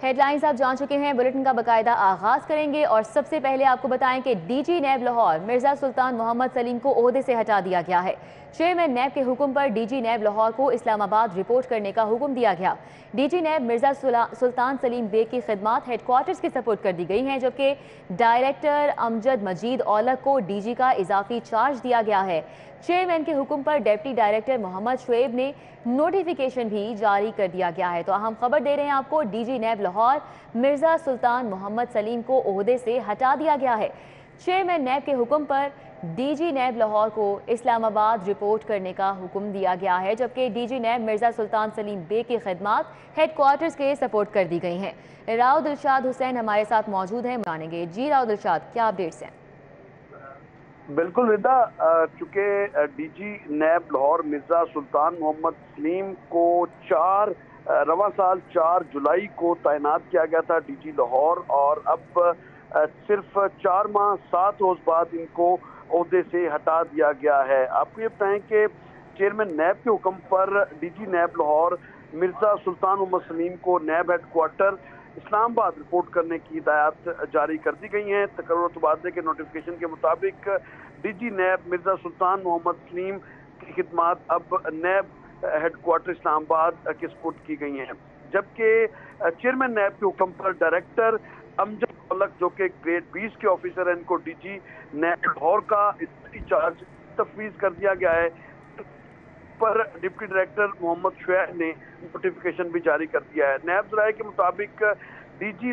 Headlines आप जान चुके हैं, बुलेटिन का बाकायदा आगाज करेंगे और सबसे पहले आपको बताएं कि डीजी नैब लाहौर मिर्जा सुल्तान मोहम्मद सलीम को ओहदे से हटा दिया गया है। चेयरमैन नैब के हुक्म पर डीजी नैब लाहौर को इस्लामाबाद रिपोर्ट करने का हुक्म दिया गया। डीजी नैब मिर्जा सुल्तान सलीम बेग की खिदमात हेडक्वार्टर्स के सपोर्ट कर दी गई हैं, जबकि डायरेक्टर अमजद मजीद औलख को डीजी का इजाफी चार्ज दिया गया है। चेयरमैन के हुक्म पर डिप्टी डायरेक्टर मोहम्मद शुएब ने नोटिफिकेशन भी जारी कर दिया गया है। तो अहम खबर दे रहे हैं आपको, डीजी नैब लाहौर मिर्जा सुल्तान मोहम्मद सलीम को ओहदे से हटा दिया गया है। चेयरमैन नैब के हुक्म पर डीजी नैब लाहौर को इस्लामाबाद रिपोर्ट करने का हुक्म दिया गया है, जबकि डीजी नैब मिर्जा सुल्तान सलीम बेग की खिदमात हेडक्वार्टर्स के सपोर्ट कर दी गई हैं। राव दिलशाद हुसैन हमारे साथ मौजूद हैं, जानेंगे। जी राव दिलशाद, क्या अपडेट्स हैं? बिल्कुल रिदा, चूँकि डीजी नैब लाहौर मिर्जा सुल्तान मोहम्मद सलीम को रवां साल 4 जुलाई को तैनात किया गया था डीजी लाहौर, और अब सिर्फ 4 माह 7 रोज बाद इनको ओहदे से हटा दिया गया है। आपको ये बताएं कि चेयरमैन नैब के हुक्म पर डीजी नैब लाहौर मिर्जा सुल्तान मोहम्मद सलीम को नैब हेडक्वार्टर इस्लामाबाद रिपोर्ट करने की हिदायत जारी कर दी गई हैं। तकर्रुर तबादले के नोटिफिकेशन के मुताबिक डीजी नैब मिर्जा सुल्तान मोहम्मद सलीम की खिदमात अब नैब हेडक्वार्टर इस्लामाबाद के सपुर्द की गई हैं, जबकि चेयरमैन नैब के हुक्म पर डायरेक्टर अमजद औलख जो कि ग्रेड 20 के ऑफिसर हैं, इनको डीजी नैब लाहौर का चार्ज तफवीज कर दिया गया है। पर डिप्टी डायरेक्टर मोहम्मद शुएब ने नोटिफिकेशन भी जारी कर दिया है। नैब ज़राए के मुताबिक डीजी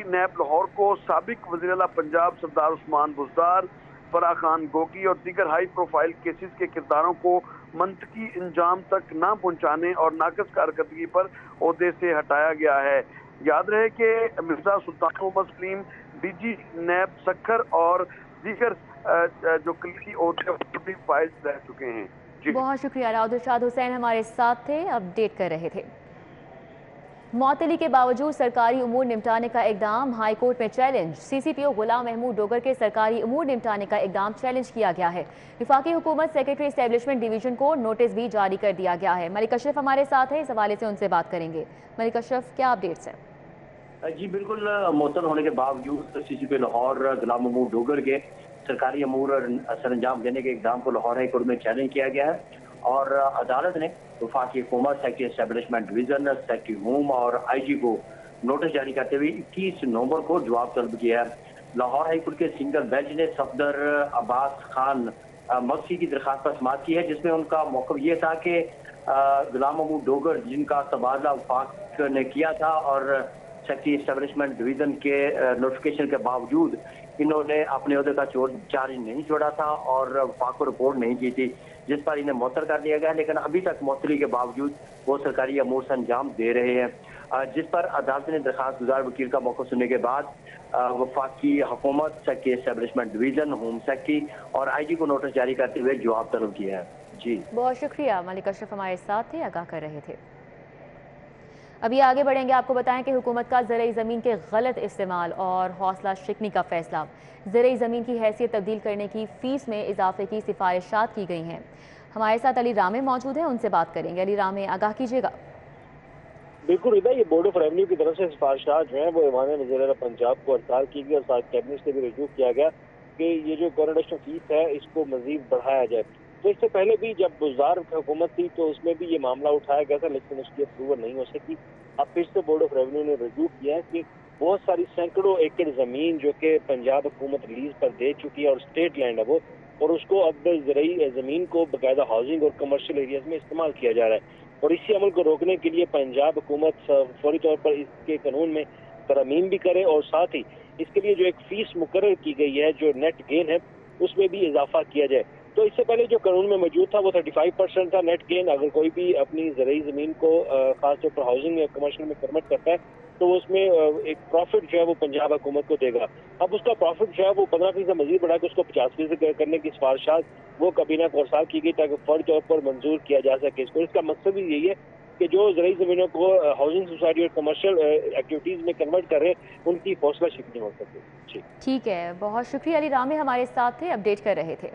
नैब लाहौर को साबिक वज़ीर आला पंजाब सरदार उस्मान बुज़दार, फराह खान गोगी और दीगर हाई प्रोफाइल केसेस के किरदारों को मंतकी इंजाम तक ना पहुंचाने और नाक़िस कारकर्दगी पर ओहदे से हटाया गया है। याद रहे कि मिर्जा सुल्तान मोहम्मद सलीम डीजी नैब सक्खर और दीगर जो कलीदी ओहदे फाइल रह चुके हैं। जी बहुत शुक्रिया। राव दिलशाद हुसैन हमारे साथ थे, अपडेट कर रहे थे। मौतली के बावजूद सरकारी उमूर निपटाने का इकदाम हाई कोर्ट में चैलेंज। सीसीपीओ गुलाम महमूद डोगर के सरकारी उमूर निपटाने का इकदाम चैलेंज किया गया है। विफाकी हुकूमत सेक्रेटरी एस्टेब्लिशमेंट डिवीजन को नोटिस भी जारी कर दिया गया है। मलिक अशरफ हमारे साथ है, इस हवाले से उनसे बात करेंगे। मलिक अशरफ, क्या अपडेट्स हैं? जी बिल्कुल, मुअत्तल होने के बावजूद सीसीपी लाहौर गुलाम महमूद डोगर के सरकारी अमूर सर अंजाम देने के इकदाम को लाहौर हाई कोर्ट में चैलेंज किया गया है, और अदालत ने वफाकी हुकूमत secretary establishment division, secretary home और IG को नोटिस जारी करते हुए 21 नवंबर को जवाब तलब किया है। लाहौर हाई कोर्ट के सिंगल बेंच ने सफदर अब्बास खान मक्सी की दरखास्त पर समाअत की है, जिसमें उनका मौक़िफ़ ये था कि गुलाम महमूद डोगर जिनका तबादला वफाक ने किया था और सेक्रेटरी एस्टेब्लिशमेंट डिवीजन के नोटिफिकेशन के बावजूद इन्होंने अपने अहदे का चार्ज नहीं छोड़ा था और वफाक को रिपोर्ट नहीं की थी, जिस पर इन्हें मुअत्तल कर दिया गया। लेकिन अभी तक मुअत्तली के बावजूद वो सरकारी अमूर से अंजाम दे रहे हैं, जिस पर अदालत ने दरखास्त गुजार वकील का मौक़िफ़ सुनने के बाद वफाकी हुकूमत, secretary establishment division, home secretary और IG को नोटिस जारी करते हुए जवाब तलब किया है। जी बहुत शुक्रिया। मलिक अशरफ हमारे साथ थे, आगाह कर रहे थे। अभी आगे बढ़ेंगे, आपको बताएं कि हुकूमत का ज़रई ज़मीन के गलत इस्तेमाल और हौसला शिकनी का फैसला। ज़रई ज़मीन की हैसियत तब्दील करने की फ़ीस में इजाफे की सिफारिशात की गई हैं। हमारे साथ अली रामे मौजूद हैं, उनसे बात करेंगे। अली रामे, आगाह कीजिएगा। बिल्कुल रिदा, ये बोर्ड ऑफ रेवेन्यू की तरफ से सिफारिशात जो हैं वो ईवान वज़ीर पंजाब को हड़ताल की गई और साथ कैबिनेट से भी रजू किया गया कि ये जो कोरोनेशन फीस है इसको मजीद बढ़ाया जाए। तो इससे पहले भी जब बुज़दार हुकूमत थी तो उसमें भी ये मामला उठाया गया था, लेकिन उसकी अप्रूवल नहीं हो सकी। अब फिर से बोर्ड ऑफ रेवेन्यू ने रजू किया है कि बहुत सारी सैकड़ों एकड़ ज़मीन जो कि पंजाब हुकूमत लीज पर दे चुकी है और स्टेट लैंड है वो, और उसको अब ज़रई ज़मीन को बाकायदा हाउसिंग और कमर्शियल एरियाज में इस्तेमाल किया जा रहा है। और इसी अमल को रोकने के लिए पंजाब हुकूमत फौरी तौर पर इसके कानून में तरमीम भी करे और साथ ही इसके लिए जो एक फीस मुकर्रर की गई है जो नेट गेन है उसमें भी इजाफा किया जाए। तो इससे पहले जो कानून में मौजूद था वो 35% था नेट गेन। अगर कोई भी अपनी ज़रई ज़मीन को खासतौर पर हाउसिंग या कमर्शियल में कन्वर्ट करता है तो उसमें एक प्रॉफिट जो है वो पंजाब हुकूमत को देगा। अब उसका प्रॉफिट जो है वो 15% मजीद बढ़ा के उसको 50% करने की सिफारिशात वो काबीना को अर्साल की गई ताकि फौरी तौर पर मंजूर किया जा सके इसको। इसका मकसद भी यही है कि जो ज़रई ज़मीनों को हाउसिंग सोसाइटी और कमर्शियल एक्टिविटीज़ में कन्वर्ट कर रहे हैं उनकी हौसला शिकनी हो सके। ठीक है, बहुत शुक्रिया। अली रामे हमारे साथ थे, अपडेट कर रहे थे।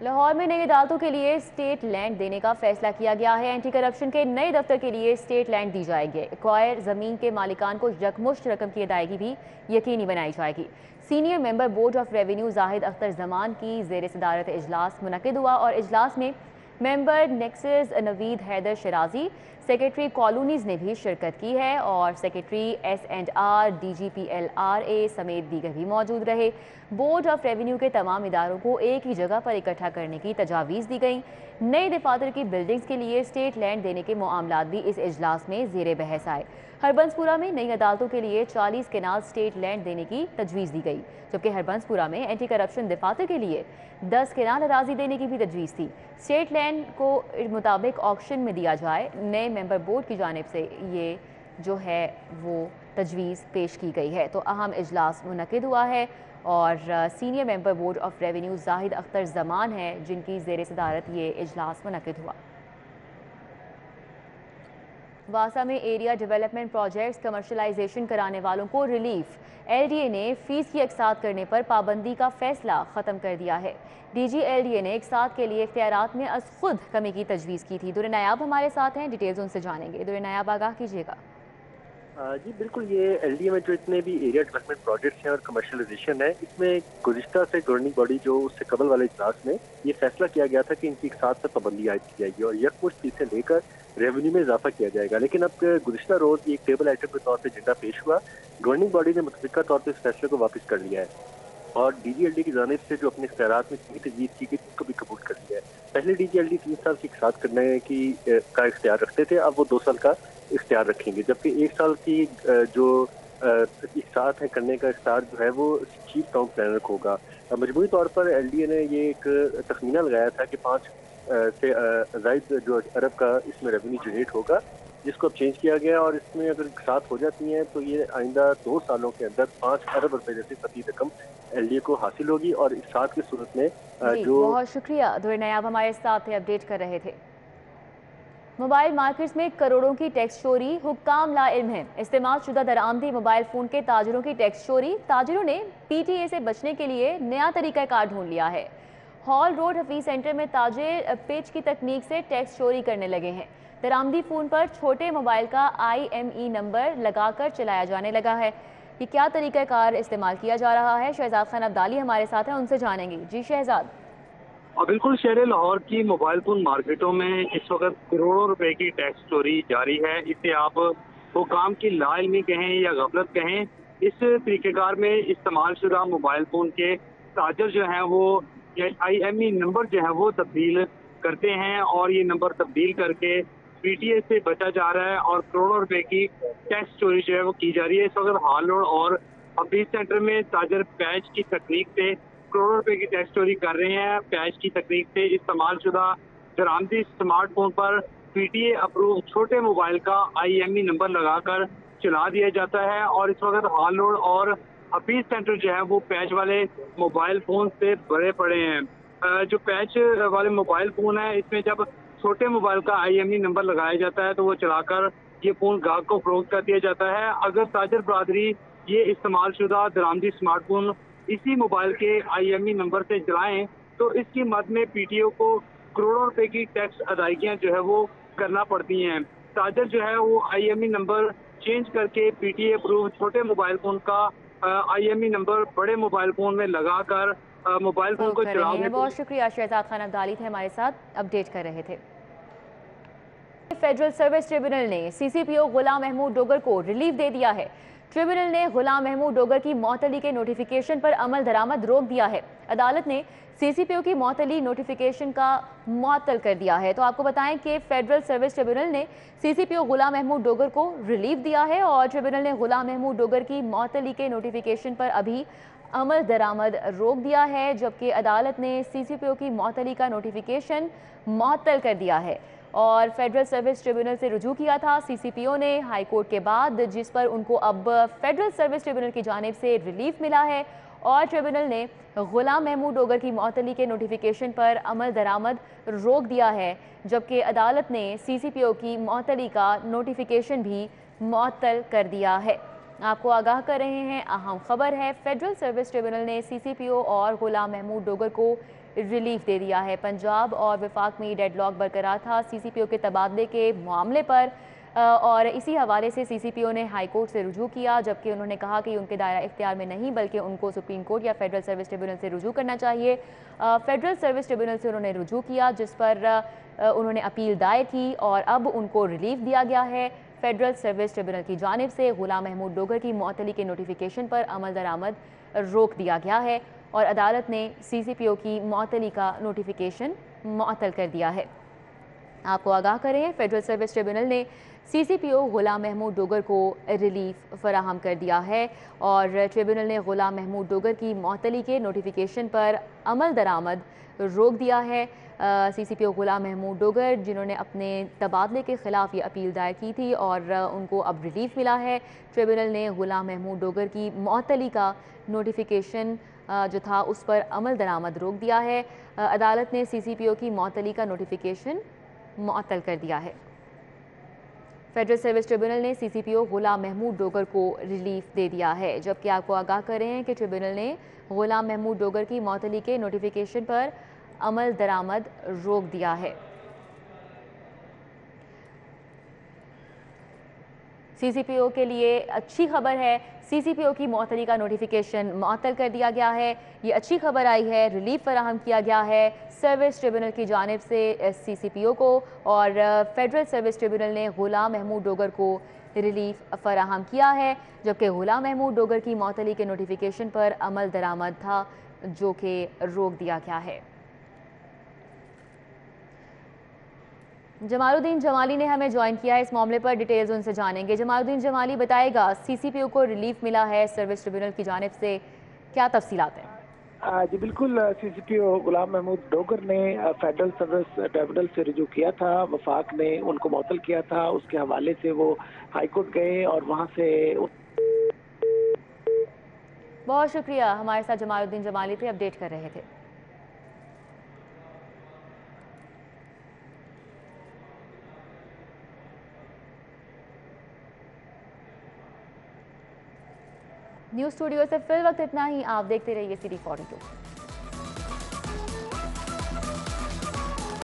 लाहौर में नई अदालतों के लिए स्टेट लैंड देने का फैसला किया गया है। एंटी करप्शन के नए दफ्तर के लिए स्टेट लैंड दी जाएगी। एक्वायर ज़मीन के मालिकान को यकमुश्त रकम की अदायगी भी यकीनी बनाई जाएगी। Senior member board of revenue Zahid Akhtar Zaman की ज़ेर सदारत इजलास मुनक़िद हुआ और इजलास में member nexus Naveed Haider शराजी, secretary colonies ने भी शिरकत की है और सेक्रेटरी S&R, DGPLRA समेत दीगर भी मौजूद रहे। बोर्ड ऑफ रेवेन्यू के तमाम इदारों को एक ही जगह पर इकट्ठा करने की तजावीज़ दी गई। नए दफातर की बिल्डिंग्स के लिए स्टेट लैंड देने के मामलात भी इस इजलास में ज़ेर बहस आए। हरबंसपुरा में नई अदालतों के लिए 40 केनाल स्टेट लैंड देने की तजवीज़ दी गई, जबकि हरबंसपुरा में एंटी करप्शन दफातर के लिए 10 केनाल अराजी देने की भी तजवीज़ थी। स्टेट लैंड को मुताबिक ऑक्शन में दिया जाए। नए मेंबर बोर्ड की जानिब से ये जो है वो तजवीज़ पेश की गई है। तो अहम इजलास मुनक़िद हुआ है और senior member board of revenue Zahid Akhtar Zaman है जिनकी ज़ेर सदारत ये इजलास मुनक़िद हुआ। वासा में एरिया डेवलपमेंट प्रोजेक्ट्स कमर्शलाइजेशन कराने वालों को रिलीफ। LDA ने फीस की अक़सात करने पर पाबंदी का फैसला ख़त्म कर दिया है। DG LDA ने अक़सात के लिए इख्तियारात में अज खुद कमी की तजवीज़ की थी। दुर नायाब हमारे साथ हैं, डिटेल्स उनसे जानेंगे। दुर नायाब आगाह कीजिएगा। जी बिल्कुल, ये LDA में जो इतने भी एरिया डेवलपमेंट प्रोजेक्ट्स हैं और कमर्शलाइजेशन है, इसमें गुज़िश्ता से गवर्निंग बॉडी जो उससे कबल वाले इजलास में ये फैसला किया गया था कि इनकी एक साथ पर पाबंदी आयद की जाएगी और यकमुश्त इसे लेकर रेवेन्यू में इजाफा किया जाएगा। लेकिन अब गुज़िश्ता रोज़ एक टेबल आइटम के तौर पर एजेंडा पेश हुआ। गवर्निंग बॉडी ने मुतफ़िका तौर पर इस फैसले को वापस कर लिया है और DGLD की जानिब से जो अपने इख्तियारात में तजवीज़ की गई उसको भी कबूल कर लिया है। पहले DGLD 3 साल की साथ करने का इख्तियार रखते थे, अब वो 2 साल का इख्तियार रखेंगे, जबकि 1 साल की जो एक साथ है करने का इख्तियार जो है वो चीफ टाउन प्लानर को होगा। मजमूई तौर पर LDA ने ये एक तखमीना लगाया था कि 5 से ज़ायद जो अरब का इसमें रेवेन्यू जनरेट होगा, जिसको अब चेंज किया गया और इसमें अगर साथ हो जाती हैं तो ये आइंदा 2 सालों के अंदर 5 अरब रुपए जैसी फती रकम LDA को हासिल होगी और इस साथ की सूरत में जो बहुत शुक्रिया। दुर नायाब हमारे साथ अपडेट कर रहे थे। मोबाइल मार्केट्स में करोड़ों की टैक्स चोरी हुक्काम ला इल्म है। इस्तेमाल शुदा दरामदी मोबाइल फ़ोन के ताजरों की टैक्स चोरी। ताजरों ने PTA से बचने के लिए नया तरीका कार ढूंढ लिया है। हॉल रोड हफीज सेंटर में ताजिर पिच की तकनीक से टैक्स चोरी करने लगे हैं। दरामदी फ़ोन पर छोटे मोबाइल का IME नंबर लगाकर चलाया जाने लगा है। ये क्या तरीका कार इस्तेमाल किया जा रहा है? शहजाद खान अब्दाली हमारे साथ हैं, उनसे जानेंगे। जी शहजाद। और बिल्कुल, शहर लाहौर की मोबाइल फोन मार्केटों में इस वक्त करोड़ों रुपए की टैक्स चोरी जारी है। इसे आप हुकाम की लाइल्मी कहें या गफलत कहें, इस तरीक़ेकार में इस्तेमाल शुदा मोबाइल फोन के ताजर जो हैं वो IME नंबर जो है वो तब्दील करते हैं और ये नंबर तब्दील करके PTA से बचा जा रहा है और करोड़ों रुपए की टैक्स चोरी जो है वो की जा रही है। इस वक्त हॉल रोड और हफीज सेंटर में ताजर पैच की तकनीक से करोड़ों रुपए की टैक्स चोरी कर रहे हैं। पैच की तकनीक से इस्तेमाल शुदा दरामदी स्मार्टफोन पर PTA अप्रूव छोटे मोबाइल का IME नंबर लगाकर चला दिया जाता है और इस वक्त हॉल रोड और हफीज सेंटर जो है वो पैच वाले मोबाइल फोन से भरे पड़े हैं। जो पैच वाले मोबाइल फोन है, इसमें जब छोटे मोबाइल का IME नंबर लगाया जाता है तो वो चलाकर ये फोन गाहक को फरोख्त कर दिया जाता है। अगर ताजर बरादरी ये इस्तेमाल शुदा दरामदी स्मार्टफोन इसी मोबाइल के IME नंबर से चलाएं तो इसकी मद में PTO को करोड़ों रुपए की टैक्स अदायगियां जो है वो करना पड़ती हैं। ताजर जो है वो IME नंबर चेंज करके PTA अप्रूव छोटे मोबाइल फोन का IME नंबर बड़े मोबाइल फोन में लगाकर मोबाइल फोन को चलाने। बहुत शुक्रिया। शहजाद खान अब्दाली थे हमारे साथ, अपडेट कर रहे थे। फेडरल सर्विस ट्रिब्यूनल ने CCPO गुलाम महमूद डोगर को रिलीफ दे दिया है। ट्रिब्यूनल ने गुलाम महमूद डोगर की मअतली के नोटिफिकेशन पर अमल दरामद रोक दिया है। अदालत ने CCPO की मअतली नोटिफिकेशन का मुअत्तल कर दिया है। तो आपको बताएं कि फेडरल सर्विस ट्रिब्यूनल ने CCPO गुलाम महमूद डोगर को रिलीफ दिया है और ट्रिब्यूनल ने गुलाम महमूद डोगर की मअतली के नोटिफिकेशन पर अभी अमल दरामद रोक दिया है, जबकि अदालत ने CCPO की मअतली का नोटिफिकेशन मुअत्तल कर दिया है और फेडरल सर्विस ट्रिब्यूनल से रुजू किया था CCPO ने हाई कोर्ट के बाद, जिस पर उनको अब फेडरल सर्विस ट्रिब्यूनल की जानिब से रिलीफ मिला है और ट्रिब्यूनल ने गुलाम महमूद डोगर की मअतली के नोटिफिकेशन पर अमल दरामद रोक दिया है, जबकि अदालत ने CCPO की मअतली का नोटिफिकेशन भी मुअत्तल कर दिया है। आपको आगाह कर रहे हैं, अहम खबर है, फेडरल सर्विस ट्रिब्यूनल ने CCPO और गुलाम महमूद डोगर को रिलीफ दे दिया है। पंजाब और वफाक में डेडलॉक बरकरार था CCPO के तबादले के मामले पर और इसी हवाले से CCPO ने हाई कोर्ट से रुजू किया, जबकि उन्होंने कहा कि उनके दायरा इख्तियार में नहीं बल्कि उनको सुप्रीम कोर्ट या फेडरल सर्विस ट्रिब्यूनल से रुजू करना चाहिए। फेडरल सर्विस ट्रिब्यूनल से उन्होंने रुजू किया, जिस पर उन्होंने अपील दायर की और अब उनको रिलीफ दिया गया है। फेडरल सर्विस ट्रिब्यूनल की जानिब से गुलाम महमूद डोगर की मुअत्तली के नोटिफिकेशन पर अमल दरामद रोक दिया गया है और अदालत ने CCPO की मुअत्तली का नोटिफिकेशन मुअत्तल कर दिया है। आपको आगाह करें, फेडरल सर्विस ट्रिब्यूनल ने CCPO गुलाम महमूद डोगर को रिलीफ फराहम कर दिया है और ट्रिब्यूनल ने गुलाम महमूद डोगर की मुअत्तली के नोटिफिकेशन पर अमल दरामद रोक दिया है। CCPO गुलाम महमूद डोगर, जिन्होंने अपने तबादले के ख़िलाफ़ ये अपील दायर की थी और उनको अब रिलीफ मिला है। ट्रिब्यूनल ने गुलाम महमूद डोगर की मुअत्तली का नोटिफिकेशन जो था उस पर अमल दरामद रोक दिया है। अदालत ने CCPO की मुअत्तली का नोटिफिकेशन मुअत्तल कर दिया है। फेडरल सर्विस ट्रिब्यूनल ने CCPO गुलाम महमूद डोगर को रिलीफ दे दिया है, जबकि आपको आगाह कर रहे हैं कि ट्रिब्यूनल ने गुलाम महमूद डोगर की मुअत्तली के नोटिफिकेशन पर अमल दरामद रोक दिया है। CCPO के लिए अच्छी खबर है, CCPO की मुअत्तली का नोटिफिकेशन मुअत्तल कर दिया गया है। ये अच्छी खबर आई है, रिलीफ फराहम किया गया है सर्विस ट्रिब्यूनल की जानिब से CCPO को और फेडरल सर्विस ट्रिब्यूनल ने गुलाम महमूद डोगर को रिलीफ फराहम किया है, जबकि गुलाम महमूद डोगर की मुअत्तली के नोटिफिकेशन पर अमल दरामद था जो कि रोक दिया गया है। जमालुद्दीन जमाली ने हमें ज्वाइन किया है, इस मामले पर डिटेल्स उनसे जानेंगे। जमालुद्दीन जमाली, बताएगा CCPO को रिलीफ मिला है सर्विस ट्रिब्यूनल की जानिब से, क्या तफसीलात हैं? जी बिल्कुल, CCPO गुलाम महमूद डोगर ने फेडरल सर्विस ट्रिब्यूनल से रुजू किया था। वफाक ने उनको मुअत्तल किया था, उसके हवाले से वो हाई कोर्ट गए और वहाँ से बहुत शुक्रिया, हमारे साथ जमालुद्दीन जमाली थे, अपडेट कर रहे थे। न्यूज़ स्टूडियो से फिल वक्त इतना ही। आप देखते रहिए CD42।